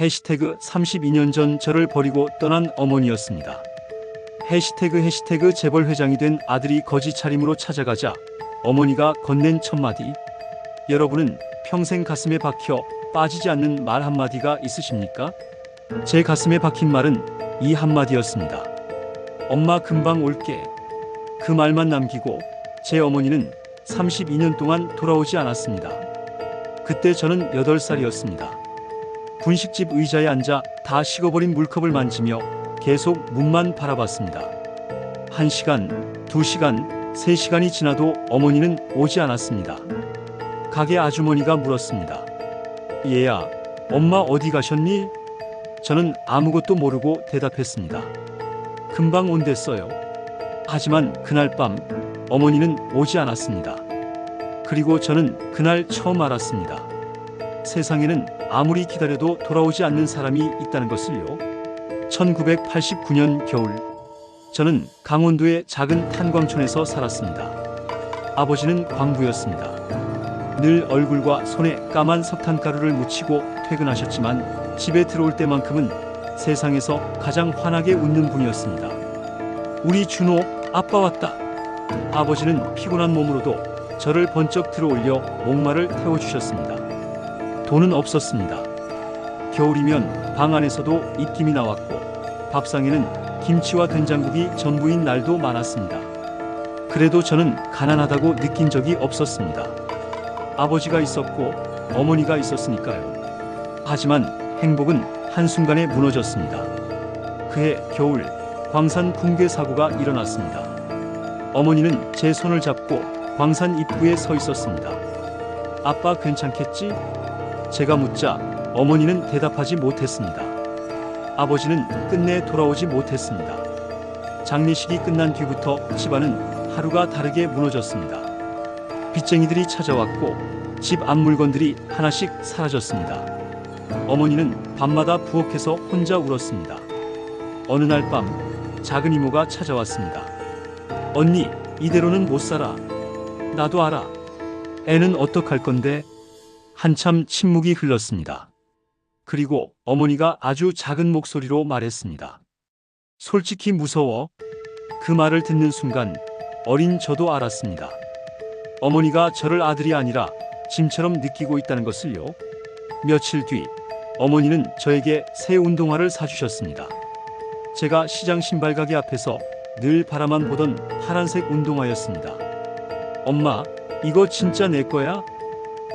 해시태그 32년 전 저를 버리고 떠난 어머니였습니다. 해시태그 재벌 회장이 된 아들이 거지 차림으로 찾아가자 어머니가 건넨 첫마디. 여러분은 평생 가슴에 박혀 빠지지 않는 말 한마디가 있으십니까? 제 가슴에 박힌 말은 이 한마디였습니다. 엄마 금방 올게. 그 말만 남기고 제 어머니는 32년 동안 돌아오지 않았습니다. 그때 저는 8살이었습니다. 분식집 의자에 앉아 다 식어버린 물컵을 만지며 계속 문만 바라봤습니다. 1시간, 2시간, 3시간이 지나도 어머니는 오지 않았습니다. 가게 아주머니가 물었습니다. 얘야, 엄마 어디 가셨니? 저는 아무것도 모르고 대답했습니다. 금방 온댔어요. 하지만 그날 밤 어머니는 오지 않았습니다. 그리고 저는 그날 처음 알았습니다. 세상에는 아무리 기다려도 돌아오지 않는 사람이 있다는 것을요. 1989년 겨울, 저는 강원도의 작은 탄광촌에서 살았습니다. 아버지는 광부였습니다. 늘 얼굴과 손에 까만 석탄가루를 묻히고 퇴근하셨지만 집에 들어올 때만큼은 세상에서 가장 환하게 웃는 분이었습니다. 우리 준호, 아빠 왔다. 아버지는 피곤한 몸으로도 저를 번쩍 들어올려 목마를 태워주셨습니다. 돈은 없었습니다. 겨울이면 방 안에서도 입김이 나왔고 밥상에는 김치와 된장국이 전부인 날도 많았습니다. 그래도 저는 가난하다고 느낀 적이 없었습니다. 아버지가 있었고 어머니가 있었으니까요. 하지만 행복은 한순간에 무너졌습니다. 그해 겨울, 광산 붕괴 사고가 일어났습니다. 어머니는 제 손을 잡고 광산 입구에 서 있었습니다. 아빠 괜찮겠지? 제가 묻자 어머니는 대답하지 못했습니다. 아버지는 끝내 돌아오지 못했습니다. 장례식이 끝난 뒤부터 집안은 하루가 다르게 무너졌습니다. 빚쟁이들이 찾아왔고 집 앞 물건들이 하나씩 사라졌습니다. 어머니는 밤마다 부엌에서 혼자 울었습니다. 어느 날 밤 작은 이모가 찾아왔습니다. 언니, 이대로는 못 살아. 나도 알아. 애는 어떡할 건데? 한참 침묵이 흘렀습니다. 그리고 어머니가 아주 작은 목소리로 말했습니다. 솔직히 무서워. 그 말을 듣는 순간 어린 저도 알았습니다. 어머니가 저를 아들이 아니라 짐처럼 느끼고 있다는 것을요. 며칠 뒤 어머니는 저에게 새 운동화를 사주셨습니다. 제가 시장 신발가게 앞에서 늘 바라만 보던 파란색 운동화였습니다. 엄마, 이거 진짜 내 거야?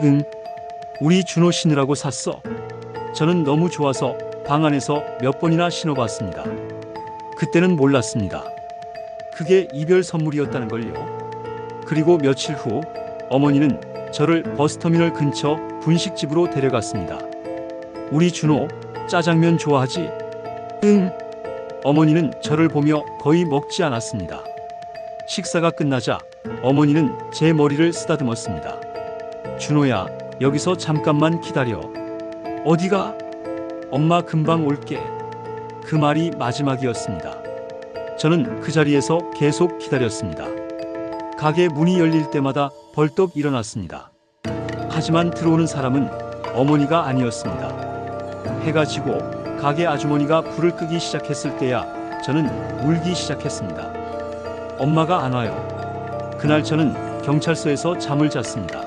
응. 우리 준호 신으라고 샀어. 저는 너무 좋아서 방 안에서 몇 번이나 신어봤습니다. 그때는 몰랐습니다. 그게 이별 선물이었다는 걸요. 그리고 며칠 후 어머니는 저를 버스터미널 근처 분식집으로 데려갔습니다. 우리 준호, 짜장면 좋아하지? 응. 어머니는 저를 보며 거의 먹지 않았습니다. 식사가 끝나자 어머니는 제 머리를 쓰다듬었습니다. 준호야, 여기서 잠깐만 기다려. 어디가? 엄마 금방 올게. 그 말이 마지막이었습니다. 저는 그 자리에서 계속 기다렸습니다. 가게 문이 열릴 때마다 벌떡 일어났습니다. 하지만 들어오는 사람은 어머니가 아니었습니다. 해가 지고 가게 아주머니가 불을 끄기 시작했을 때야 저는 울기 시작했습니다. 엄마가 안 와요. 그날 저는 경찰서에서 잠을 잤습니다.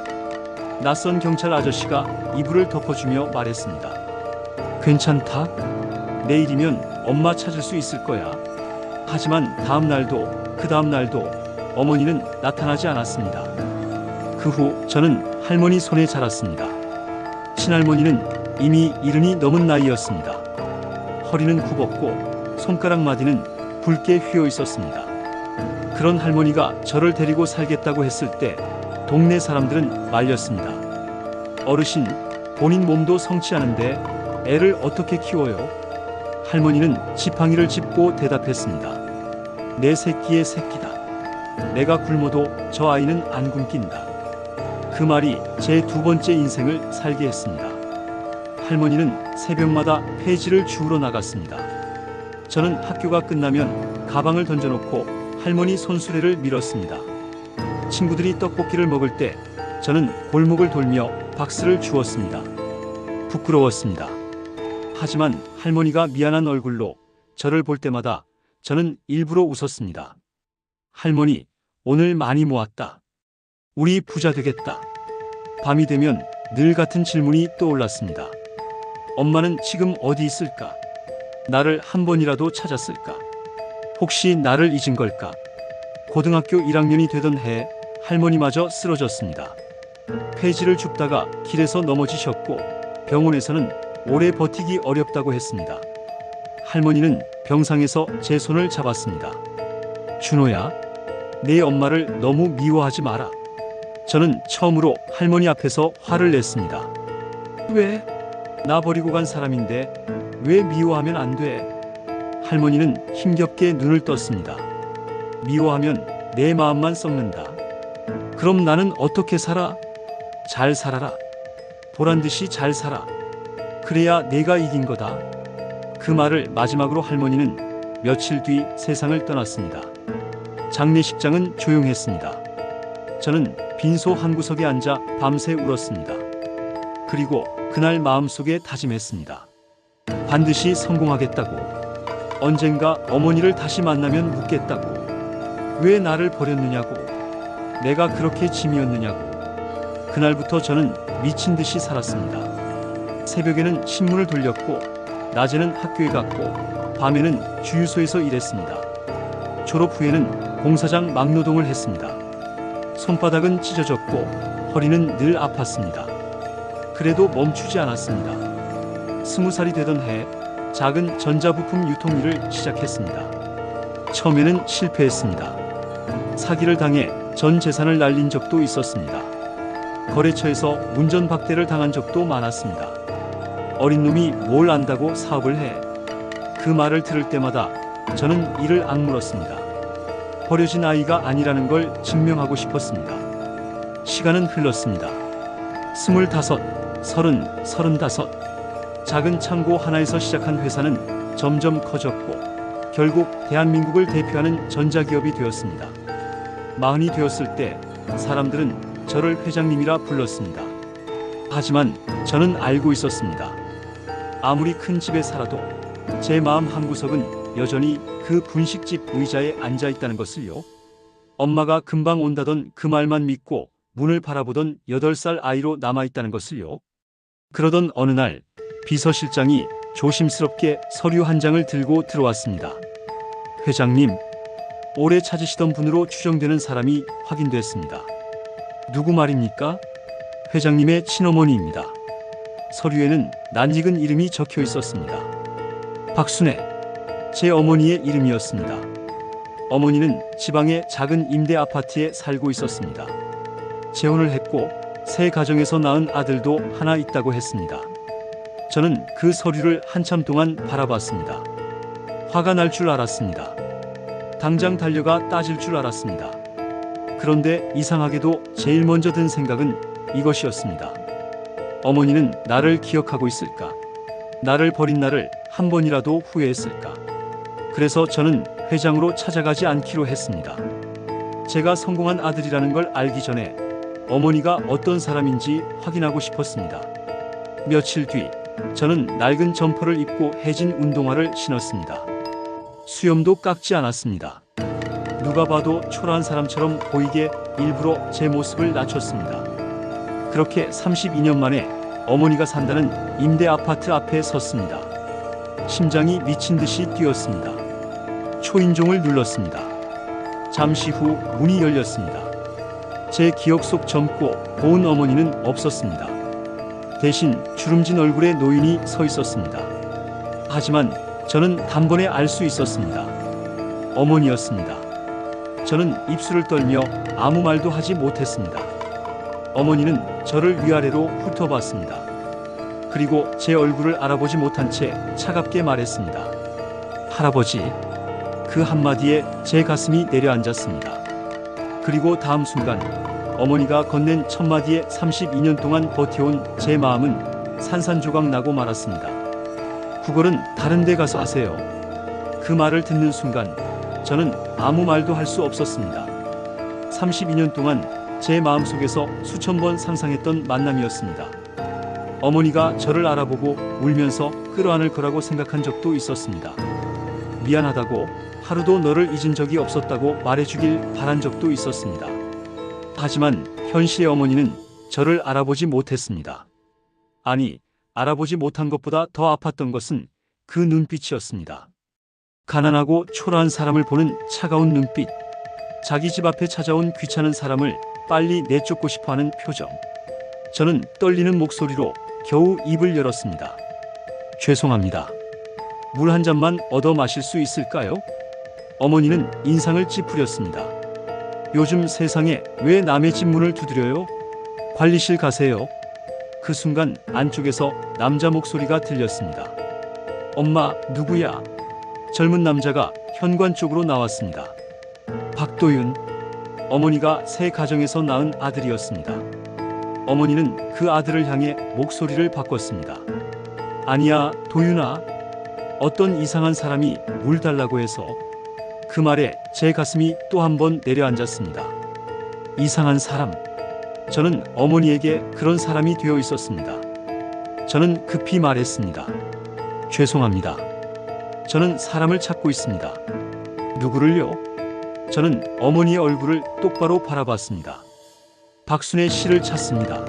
낯선 경찰 아저씨가 이불을 덮어주며 말했습니다. 괜찮다? 내일이면 엄마 찾을 수 있을 거야. 하지만 다음 날도 그 다음 날도 어머니는 나타나지 않았습니다. 그 후 저는 할머니 손에 자랐습니다. 친할머니는 이미 70이 넘은 나이였습니다. 허리는 굽었고 손가락 마디는 붉게 휘어 있었습니다. 그런 할머니가 저를 데리고 살겠다고 했을 때 동네 사람들은 말렸습니다. 어르신, 본인 몸도 성취하는데 애를 어떻게 키워요? 할머니는 지팡이를 짚고 대답했습니다. 내 새끼의 새끼다. 내가 굶어도 저 아이는 안 굶긴다. 그 말이 제 두 번째 인생을 살게 했습니다. 할머니는 새벽마다 폐지를 주우러 나갔습니다. 저는 학교가 끝나면 가방을 던져놓고 할머니 손수레를 밀었습니다. 친구들이 떡볶이를 먹을 때 저는 골목을 돌며 박수를 주었습니다. 부끄러웠습니다. 하지만 할머니가 미안한 얼굴로 저를 볼 때마다 저는 일부러 웃었습니다. 할머니, 오늘 많이 모았다. 우리 부자 되겠다. 밤이 되면 늘 같은 질문이 떠올랐습니다. 엄마는 지금 어디 있을까? 나를 한 번이라도 찾았을까? 혹시 나를 잊은 걸까? 고등학교 1학년이 되던 해에 할머니마저 쓰러졌습니다. 폐지를 줍다가 길에서 넘어지셨고 병원에서는 오래 버티기 어렵다고 했습니다. 할머니는 병상에서 제 손을 잡았습니다. 준호야, 내 엄마를 너무 미워하지 마라. 저는 처음으로 할머니 앞에서 화를 냈습니다. 왜? 나 버리고 간 사람인데 왜 미워하면 안 돼? 할머니는 힘겹게 눈을 떴습니다. 미워하면 내 마음만 썩는다. 그럼 나는 어떻게 살아? 잘 살아라. 보란듯이 잘 살아. 그래야 내가 이긴 거다. 그 말을 마지막으로 할머니는 며칠 뒤 세상을 떠났습니다. 장례식장은 조용했습니다. 저는 빈소 한 구석에 앉아 밤새 울었습니다. 그리고 그날 마음속에 다짐했습니다. 반드시 성공하겠다고. 언젠가 어머니를 다시 만나면 묻겠다고. 왜 나를 버렸느냐고. 내가 그렇게 짐이었느냐고. 그날부터 저는 미친 듯이 살았습니다. 새벽에는 신문을 돌렸고, 낮에는 학교에 갔고, 밤에는 주유소에서 일했습니다. 졸업 후에는 공사장 막노동을 했습니다. 손바닥은 찢어졌고 허리는 늘 아팠습니다. 그래도 멈추지 않았습니다. 20살이 되던 해 작은 전자부품 유통 일을 시작했습니다. 처음에는 실패했습니다. 사기를 당해 전 재산을 날린 적도 있었습니다. 거래처에서 문전박대를 당한 적도 많았습니다. 어린 놈이 뭘 안다고 사업을 해. 그 말을 들을 때마다 저는 이를 악물었습니다. 버려진 아이가 아니라는 걸 증명하고 싶었습니다. 시간은 흘렀습니다. 25, 30, 35. 작은 창고 하나에서 시작한 회사는 점점 커졌고 결국 대한민국을 대표하는 전자기업이 되었습니다. 40이 되었을 때 사람들은 저를 회장님이라 불렀습니다. 하지만 저는 알고 있었습니다. 아무리 큰 집에 살아도 제 마음 한구석은 여전히 그 분식집 의자에 앉아 있다는 것을요. 엄마가 금방 온다던 그 말만 믿고 문을 바라보던 8살 아이로 남아 있다는 것을요. 그러던 어느 날 비서실장이 조심스럽게 서류 한 장을 들고 들어왔습니다. 회장님, 오래 찾으시던 분으로 추정되는 사람이 확인됐습니다. 누구 말입니까? 회장님의 친어머니입니다. 서류에는 낯익은 이름이 적혀 있었습니다. 박순애. 제 어머니의 이름이었습니다. 어머니는 지방의 작은 임대 아파트에 살고 있었습니다. 재혼을 했고 새 가정에서 낳은 아들도 하나 있다고 했습니다. 저는 그 서류를 한참 동안 바라봤습니다. 화가 날 줄 알았습니다. 당장 달려가 따질 줄 알았습니다. 그런데 이상하게도 제일 먼저 든 생각은 이것이었습니다. 어머니는 나를 기억하고 있을까? 나를 버린 나를 한 번이라도 후회했을까? 그래서 저는 회장으로 찾아가지 않기로 했습니다. 제가 성공한 아들이라는 걸 알기 전에 어머니가 어떤 사람인지 확인하고 싶었습니다. 며칠 뒤 저는 낡은 점퍼를 입고 해진 운동화를 신었습니다. 수염도 깎지 않았습니다. 누가 봐도 초라한 사람처럼 보이게 일부러 제 모습을 낮췄습니다. 그렇게 32년 만에 어머니가 산다는 임대 아파트 앞에 섰습니다. 심장이 미친 듯이 뛰었습니다. 초인종을 눌렀습니다. 잠시 후 문이 열렸습니다. 제 기억 속 젊고 고운 어머니는 없었습니다. 대신 주름진 얼굴의 노인이 서 있었습니다. 하지만 저는 단번에 알 수 있었습니다. 어머니였습니다. 저는 입술을 떨며 아무 말도 하지 못했습니다. 어머니는 저를 위아래로 훑어봤습니다. 그리고 제 얼굴을 알아보지 못한 채 차갑게 말했습니다. 할아버지. 그 한마디에 제 가슴이 내려앉았습니다. 그리고 다음 순간 어머니가 건넨 첫 마디에 32년 동안 버텨온 제 마음은 산산조각 나고 말았습니다. 그걸은 다른 데 가서 하세요. 그 말을 듣는 순간 저는 아무 말도 할 수 없었습니다. 32년 동안 제 마음속에서 수천 번 상상했던 만남이었습니다. 어머니가 저를 알아보고 울면서 끌어안을 거라고 생각한 적도 있었습니다. 미안하다고, 하루도 너를 잊은 적이 없었다고 말해주길 바란 적도 있었습니다. 하지만 현실의 어머니는 저를 알아보지 못했습니다. 아니, 알아보지 못한 것보다 더 아팠던 것은 그 눈빛이었습니다. 가난하고 초라한 사람을 보는 차가운 눈빛, 자기 집 앞에 찾아온 귀찮은 사람을 빨리 내쫓고 싶어하는 표정. 저는 떨리는 목소리로 겨우 입을 열었습니다. 죄송합니다. 물 한 잔만 얻어 마실 수 있을까요? 어머니는 인상을 찌푸렸습니다. 요즘 세상에 왜 남의 집 문을 두드려요? 관리실 가세요. 그 순간 안쪽에서 남자 목소리가 들렸습니다. 엄마, 누구야? 젊은 남자가 현관 쪽으로 나왔습니다. 박도윤. 어머니가 새 가정에서 낳은 아들이었습니다. 어머니는 그 아들을 향해 목소리를 바꿨습니다. 아니야, 도윤아. 어떤 이상한 사람이 물 달라고 해서. 그 말에 제 가슴이 또 한 번 내려앉았습니다. 이상한 사람. 저는 어머니에게 그런 사람이 되어 있었습니다. 저는 급히 말했습니다. 죄송합니다. 저는 사람을 찾고 있습니다. 누구를요? 저는 어머니의 얼굴을 똑바로 바라봤습니다. 박순의 씨를 찾습니다.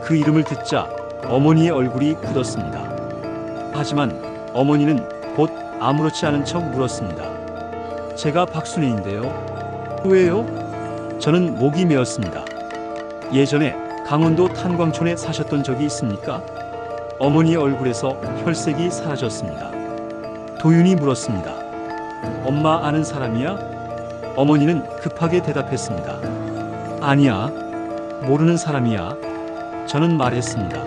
그 이름을 듣자 어머니의 얼굴이 굳었습니다. 하지만 어머니는 곧 아무렇지 않은 척 물었습니다. 제가 박순애인데요. 왜요? 저는 목이 메었습니다. 예전에 강원도 탄광촌에 사셨던 적이 있습니까? 어머니의 얼굴에서 혈색이 사라졌습니다. 도윤이 물었습니다. 엄마 아는 사람이야? 어머니는 급하게 대답했습니다. 아니야, 모르는 사람이야. 저는 말했습니다.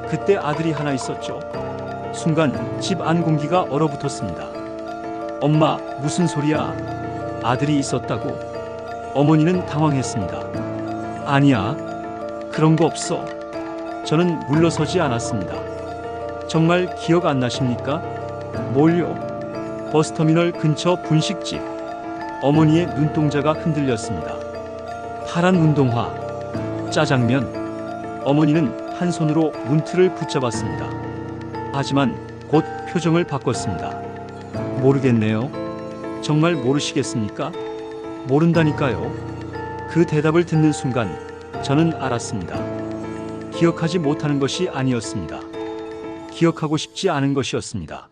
그때 아들이 하나 있었죠. 순간 집 안 공기가 얼어붙었습니다. 엄마, 무슨 소리야? 아들이 있었다고? 어머니는 당황했습니다. 아니야, 그런 거 없어. 저는 물러서지 않았습니다. 정말 기억 안 나십니까? 뭘요? 버스터미널 근처 분식집. 어머니의 눈동자가 흔들렸습니다. 파란 운동화, 짜장면. 어머니는 한 손으로 문틀을 붙잡았습니다. 하지만 곧 표정을 바꿨습니다. 모르겠네요. 정말 모르시겠습니까? 모른다니까요. 그 대답을 듣는 순간 저는 알았습니다. 기억하지 못하는 것이 아니었습니다. 기억하고 싶지 않은 것이었습니다.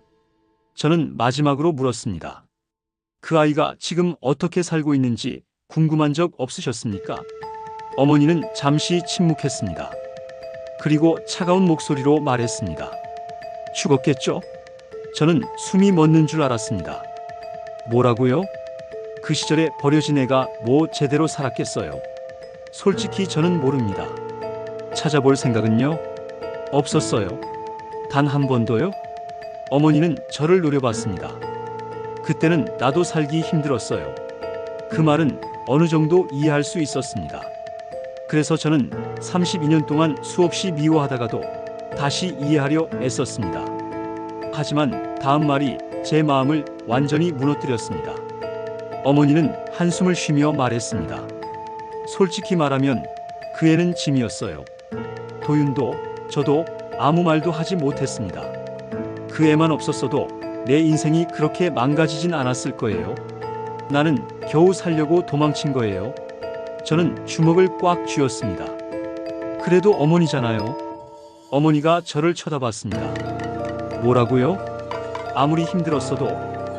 저는 마지막으로 물었습니다. 그 아이가 지금 어떻게 살고 있는지 궁금한 적 없으셨습니까? 어머니는 잠시 침묵했습니다. 그리고 차가운 목소리로 말했습니다. 죽었겠죠? 저는 숨이 멎는 줄 알았습니다. 뭐라고요? 그 시절에 버려진 애가 뭐 제대로 살았겠어요? 솔직히 저는 모릅니다. 찾아볼 생각은요? 없었어요. 단 한 번도요? 어머니는 저를 노려봤습니다. 그때는 나도 살기 힘들었어요. 그 말은 어느 정도 이해할 수 있었습니다. 그래서 저는 32년 동안 수없이 미워하다가도 다시 이해하려 애썼습니다. 하지만 다음 말이 제 마음을 완전히 무너뜨렸습니다. 어머니는 한숨을 쉬며 말했습니다. 솔직히 말하면 그 애는 짐이었어요. 도윤도 저도 아무 말도 하지 못했습니다. 그 애만 없었어도 내 인생이 그렇게 망가지진 않았을 거예요. 나는 겨우 살려고 도망친 거예요. 저는 주먹을 꽉 쥐었습니다. 그래도 어머니잖아요. 어머니가 저를 쳐다봤습니다. 뭐라고요? 아무리 힘들었어도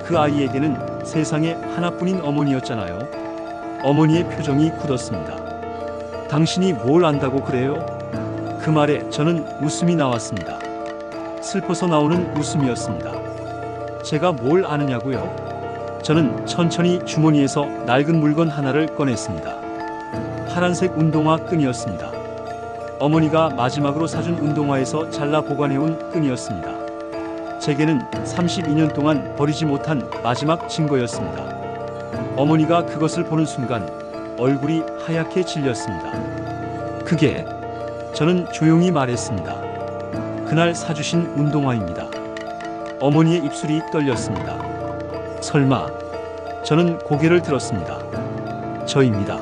그 아이에게는 세상에 하나뿐인 어머니였잖아요. 어머니의 표정이 굳었습니다. 당신이 뭘 안다고 그래요? 그 말에 저는 웃음이 나왔습니다. 슬퍼서 나오는 웃음이었습니다. 제가 뭘 아느냐고요? 저는 천천히 주머니에서 낡은 물건 하나를 꺼냈습니다. 파란색 운동화 끈이었습니다. 어머니가 마지막으로 사준 운동화에서 잘라 보관해온 끈이었습니다. 제게는 32년 동안 버리지 못한 마지막 증거였습니다. 어머니가 그것을 보는 순간 얼굴이 하얗게 질렸습니다. 그게, 저는 조용히 말했습니다. 그날 사주신 운동화입니다. 어머니의 입술이 떨렸습니다. 설마. 저는 고개를 들었습니다. 저입니다.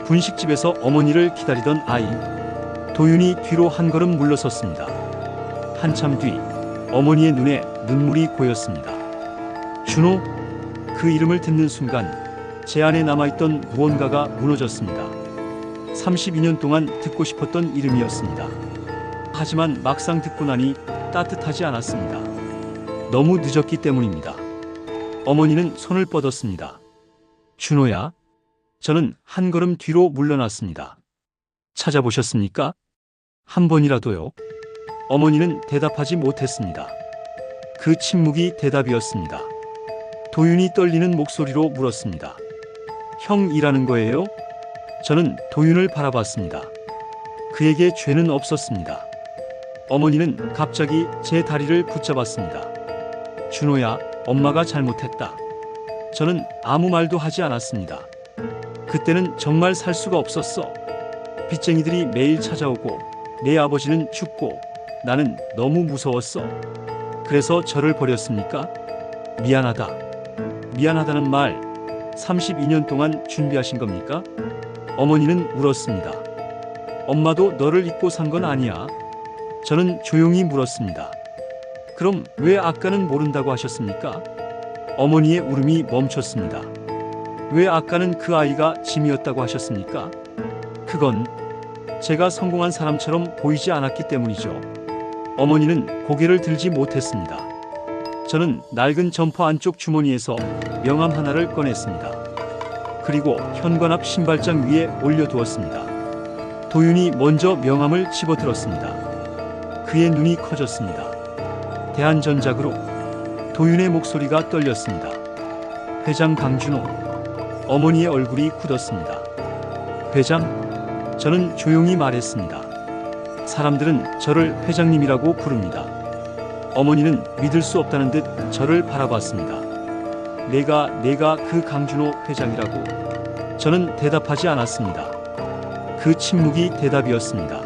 분식집에서 어머니를 기다리던 아이. 도윤이 뒤로 한 걸음 물러섰습니다. 한참 뒤 어머니의 눈에 눈물이 고였습니다. 준호, 그 이름을 듣는 순간 제 안에 남아있던 무언가가 무너졌습니다. 32년 동안 듣고 싶었던 이름이었습니다. 하지만 막상 듣고 나니 따뜻하지 않았습니다. 너무 늦었기 때문입니다. 어머니는 손을 뻗었습니다. 준호야. 저는 한 걸음 뒤로 물러났습니다. 찾아보셨습니까? 한 번이라도요? 어머니는 대답하지 못했습니다. 그 침묵이 대답이었습니다. 도윤이 떨리는 목소리로 물었습니다. 형이라는 거예요? 저는 도윤을 바라봤습니다. 그에게 죄는 없었습니다. 어머니는 갑자기 제 다리를 붙잡았습니다. 준호야, 엄마가 잘못했다. 저는 아무 말도 하지 않았습니다. 그때는 정말 살 수가 없었어. 빚쟁이들이 매일 찾아오고 내 아버지는 죽고 나는 너무 무서웠어. 그래서 저를 버렸습니까? 미안하다. 미안하다는 말 32년 동안 준비하신 겁니까? 어머니는 울었습니다. 엄마도 너를 잊고 산 건 아니야. 저는 조용히 물었습니다. 그럼 왜 아까는 모른다고 하셨습니까? 어머니의 울음이 멈췄습니다. 왜 아까는 그 아이가 짐이었다고 하셨습니까? 그건 제가 성공한 사람처럼 보이지 않았기 때문이죠. 어머니는 고개를 들지 못했습니다. 저는 낡은 점퍼 안쪽 주머니에서 명함 하나를 꺼냈습니다. 그리고 현관 앞 신발장 위에 올려두었습니다. 도윤이 먼저 명함을 집어들었습니다. 그의 눈이 커졌습니다. 대한전자그룹. 도윤의 목소리가 떨렸습니다. 회장 강준호. 어머니의 얼굴이 굳었습니다. 회장? 저는 조용히 말했습니다. 사람들은 저를 회장님이라고 부릅니다. 어머니는 믿을 수 없다는 듯 저를 바라봤습니다. 내가 그 강준호 회장이라고? 저는 대답하지 않았습니다. 그 침묵이 대답이었습니다.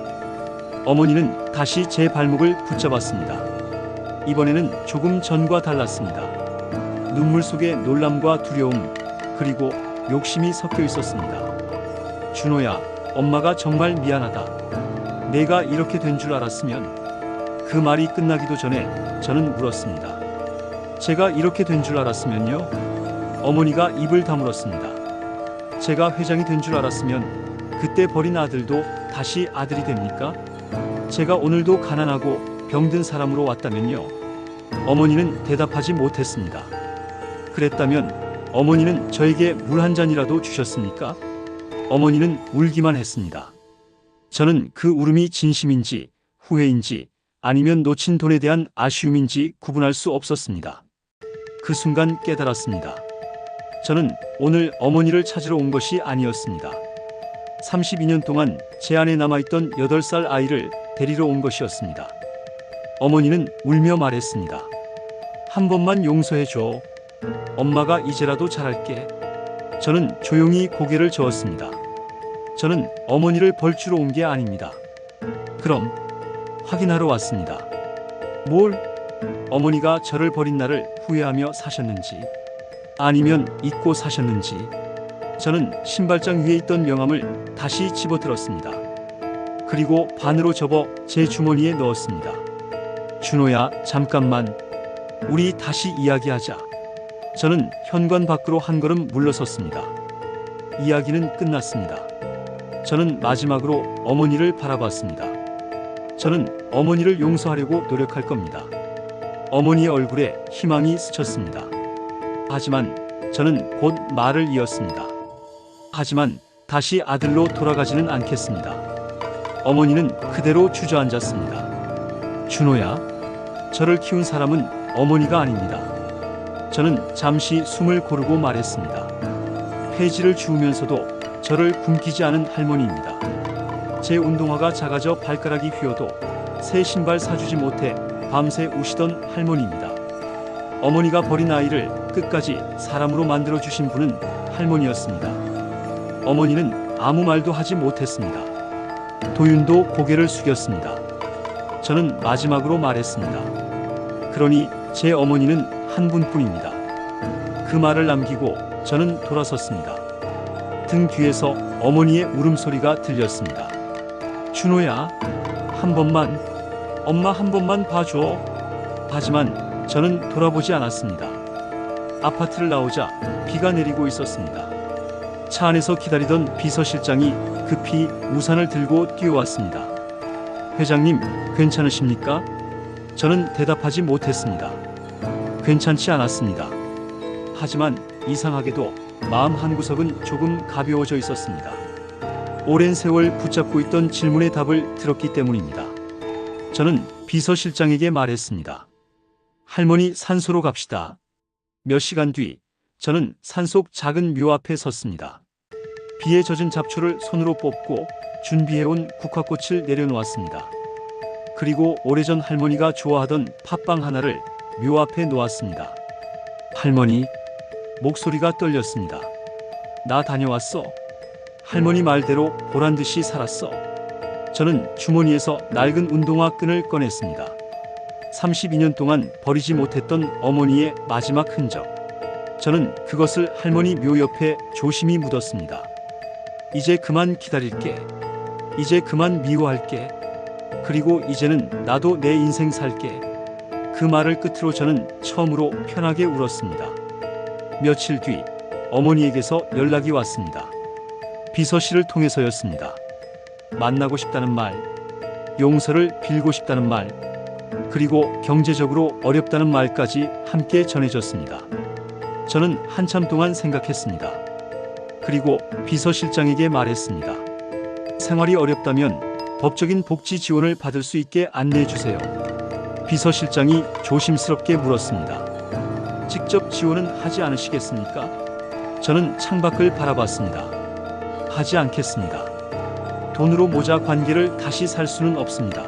어머니는 다시 제 발목을 붙잡았습니다. 이번에는 조금 전과 달랐습니다. 눈물 속에 놀람과 두려움, 그리고 욕심이 섞여 있었습니다. 준호야, 엄마가 정말 미안하다. 내가 이렇게 된 줄 알았으면. 그 말이 끝나기도 전에 저는 물었습니다. 제가 이렇게 된 줄 알았으면요? 어머니가 입을 다물었습니다. 제가 회장이 된 줄 알았으면 그때 버린 아들도 다시 아들이 됩니까? 제가 오늘도 가난하고 병든 사람으로 왔다면요? 어머니는 대답하지 못했습니다. 그랬다면 어머니는 저에게 물 한 잔이라도 주셨습니까? 어머니는 울기만 했습니다. 저는 그 울음이 진심인지 후회인지 아니면 놓친 돈에 대한 아쉬움인지 구분할 수 없었습니다. 그 순간 깨달았습니다. 저는 오늘 어머니를 찾으러 온 것이 아니었습니다. 32년 동안 제 안에 남아있던 8살 아이를 데리러 온 것이었습니다. 어머니는 울며 말했습니다. 한 번만 용서해줘. 엄마가 이제라도 잘할게. 저는 조용히 고개를 저었습니다. 저는 어머니를 벌주러 온 게 아닙니다. 그럼 확인하러 왔습니다. 뭘? 어머니가 저를 버린 날을 후회하며 사셨는지 아니면 잊고 사셨는지. 저는 신발장 위에 있던 명함을 다시 집어들었습니다. 그리고 반으로 접어 제 주머니에 넣었습니다. 준호야, 잠깐만. 우리 다시 이야기하자. 저는 현관 밖으로 한 걸음 물러섰습니다. 이야기는 끝났습니다. 저는 마지막으로 어머니를 바라봤습니다. 저는 어머니를 용서하려고 노력할 겁니다. 어머니의 얼굴에 희망이 스쳤습니다. 하지만 저는 곧 말을 이었습니다. 하지만 다시 아들로 돌아가지는 않겠습니다. 어머니는 그대로 주저앉았습니다. 준호야, 저를 키운 사람은 어머니가 아닙니다. 저는 잠시 숨을 고르고 말했습니다. 폐지를 주우면서도 저를 굶기지 않은 할머니입니다. 제 운동화가 작아져 발가락이 휘어도 새 신발 사주지 못해 밤새 우시던 할머니입니다. 어머니가 버린 아이를 끝까지 사람으로 만들어주신 분은 할머니였습니다. 어머니는 아무 말도 하지 못했습니다. 도윤도 고개를 숙였습니다. 저는 마지막으로 말했습니다. 그러니 제 어머니는 한 분뿐입니다. 그 말을 남기고 저는 돌아섰습니다. 등 뒤에서 어머니의 울음소리가 들렸습니다. 준호야, 한 번만, 엄마 한 번만 봐줘. 하지만 저는 돌아보지 않았습니다. 아파트를 나오자 비가 내리고 있었습니다. 차 안에서 기다리던 비서실장이 급히 우산을 들고 뛰어왔습니다. 회장님, 괜찮으십니까? 저는 대답하지 못했습니다. 괜찮지 않았습니다. 하지만 이상하게도 마음 한구석은 조금 가벼워져 있었습니다. 오랜 세월 붙잡고 있던 질문의 답을 들었기 때문입니다. 저는 비서실장에게 말했습니다. 할머니, 산소로 갑시다. 몇 시간 뒤 저는 산속 작은 묘 앞에 섰습니다. 비에 젖은 잡초를 손으로 뽑고 준비해온 국화꽃을 내려놓았습니다. 그리고 오래전 할머니가 좋아하던 팥빵 하나를 묘 앞에 놓았습니다. 할머니, 목소리가 떨렸습니다. 나 다녀왔어. 할머니 말대로 보란듯이 살았어. 저는 주머니에서 낡은 운동화 끈을 꺼냈습니다. 32년 동안 버리지 못했던 어머니의 마지막 흔적. 저는 그것을 할머니 묘 옆에 조심히 묻었습니다. 이제 그만 기다릴게. 이제 그만 미워할게. 그리고 이제는 나도 내 인생 살게. 그 말을 끝으로 저는 처음으로 편하게 울었습니다. 며칠 뒤 어머니에게서 연락이 왔습니다. 비서실을 통해서였습니다. 만나고 싶다는 말, 용서를 빌고 싶다는 말, 그리고 경제적으로 어렵다는 말까지 함께 전해졌습니다. 저는 한참 동안 생각했습니다. 그리고 비서실장에게 말했습니다. 생활이 어렵다면 법적인 복지 지원을 받을 수 있게 안내해 주세요. 비서실장이 조심스럽게 물었습니다. 직접 지원은 하지 않으시겠습니까? 저는 창밖을 바라봤습니다. 하지 않겠습니다. 돈으로 모자 관계를 다시 살 수는 없습니다.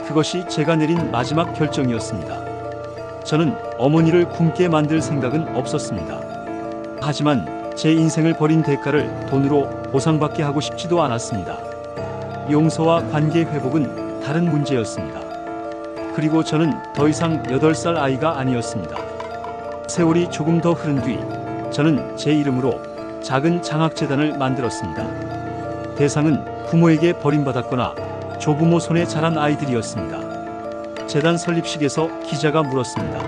그것이 제가 내린 마지막 결정이었습니다. 저는 어머니를 굶게 만들 생각은 없었습니다. 하지만 제 인생을 버린 대가를 돈으로 보상받게 하고 싶지도 않았습니다. 용서와 관계 회복은 다른 문제였습니다. 그리고 저는 더 이상 8살 아이가 아니었습니다. 세월이 조금 더 흐른 뒤 저는 제 이름으로 작은 장학재단을 만들었습니다. 대상은 부모에게 버림받았거나 조부모 손에 자란 아이들이었습니다. 재단 설립식에서 기자가 물었습니다.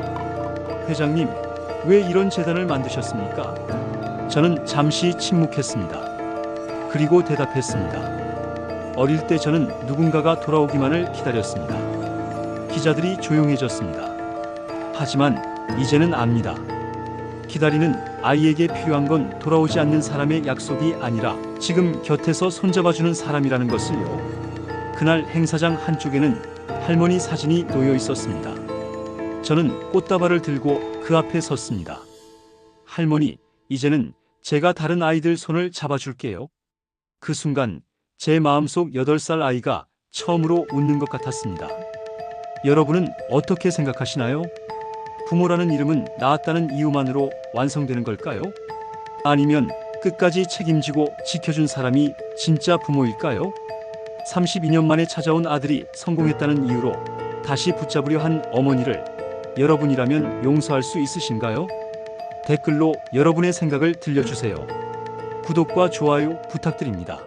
회장님, 왜 이런 재단을 만드셨습니까? 저는 잠시 침묵했습니다. 그리고 대답했습니다. 어릴 때 저는 누군가가 돌아오기만을 기다렸습니다. 기자들이 조용해졌습니다. 하지만 이제는 압니다. 기다리는 아이에게 필요한 건 돌아오지 않는 사람의 약속이 아니라 지금 곁에서 손잡아주는 사람이라는 것을요. 그날 행사장 한쪽에는 할머니 사진이 놓여 있었습니다. 저는 꽃다발을 들고 그 앞에 섰습니다. 할머니, 이제는 제가 다른 아이들 손을 잡아줄게요. 그 순간 제 마음속 8살 아이가 처음으로 웃는 것 같았습니다. 여러분은 어떻게 생각하시나요? 부모라는 이름은 낳았다는 이유만으로 완성되는 걸까요? 아니면 끝까지 책임지고 지켜준 사람이 진짜 부모일까요? 32년 만에 찾아온 아들이 성공했다는 이유로 다시 붙잡으려 한 어머니를 여러분이라면 용서할 수 있으신가요? 댓글로 여러분의 생각을 들려주세요. 구독과 좋아요 부탁드립니다.